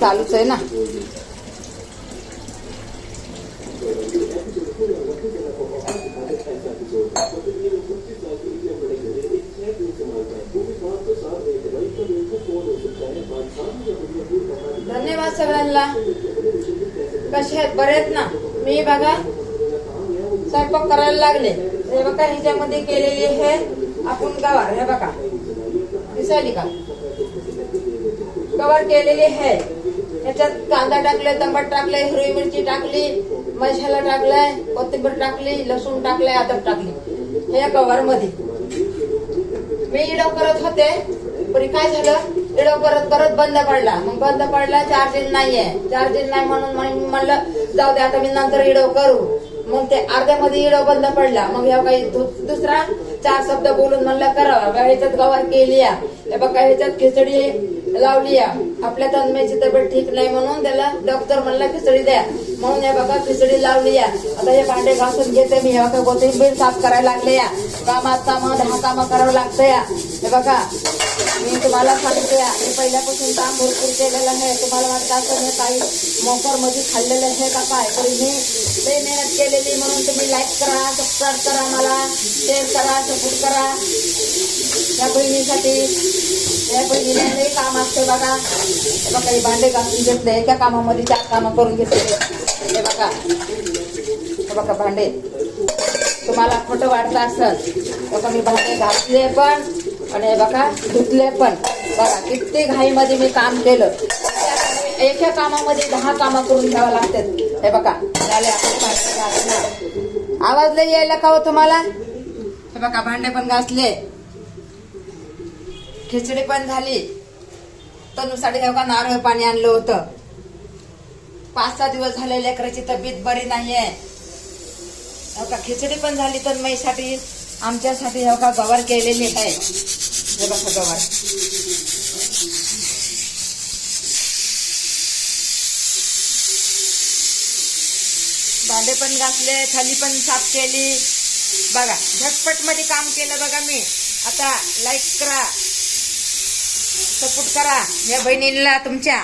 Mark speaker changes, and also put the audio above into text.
Speaker 1: चालूच आहे ना. धन्यवाद सगळ्यांना. कसे आहेत? बरे आहेत ना? मी बघा स्वयंपाक करायला लागले. हे बघा ह्याच्यामध्ये केलेली हे आपण गवार, हे बघा दिसायली का? गवार केलेली आहे. ह्याच्यात कांदा टाकले, टमाटर टाकले, हिरवी मिरची टाकली, मसाला टाकलाय, कोथिंबीर टाकली, लसूण टाकले, अद्रक टाकली. हे गवार मध्ये मी इडव करत होते, पण काय झालं, इडव करत करत बंद पडला. मग बंद पडला, चार्जिंग नाहीये. चार्जिंग नाही म्हणून म्हणलं जाऊ दे, आता मी नंतर इडव करू. मग ते अर्ध्यामध्ये इडव बंद पडला. मग ह्या काही दुसरा 4 शब्द बोलून म्हणलं करावा. ह्याच्यात गवार केली, हे बघा ह्याच्यात खिचडी लावली. आपल्या तन्मयची तब्येत ठीक नाही म्हणून त्याला डॉक्टर म्हणला खिचडी द्या, म्हणून हे बघा खिचडी लावली. आता हे भांडे घासून घेते मी. हे बघा कोथिंबीर साफ करायला लागले. कामात 10 कामं करावं लागतं. हे बघा मी तुम्हाला सांगते, मी पहिल्यापासून काम भरपूर केलेलं आहे. तुम्हाला वाटतं असं हे काही मोकर मध्ये खाल्लेलं आहे का काय? तरी मी लई मेहनत केलेली, म्हणून तुम्ही लाईक करा, सबस्क्राईब करा, मला शेअर करा, सपोर्ट करा. या बहिणीसाठी, या बहिणीला लई काम असते बघा. हे बघा हे भांडे घासून घेतले, एका कामामध्ये 4 कामं करून घेतले. हे बघा, हे बघा भांडे. तुम्हाला खोटं वाटलं असेल बघा, मी भांडे घासले पण आणि हे बघा धुतले पण. बघा किती घाईमध्ये मी काम केलं. एका कामामध्ये 10 कामं करून घ्यावं लागतात. हे बघा झाले आपले भांडे घासले. आवाज लई यायला का हो तुम्हाला? हे बघा भांडे पण घासले, खिचडी पण झाली. तनुसाठी हे बघा नारळ पाणी आणलं होतं. 5-6 दिवस झाले लेकराची तब्येत बरी नाहीये. बघा खिचडी पण झाली. तन्मयसाठी, आमच्यासाठी हे बघा गवार केलेली आहे. हे बघा गवार. भांडे पण घासले, थाली पण साफ केली. बघा झटपट मध्ये काम केलं बघा मी. आता लाईक करा, सपोर्ट करा या बहिणीला तुमच्या.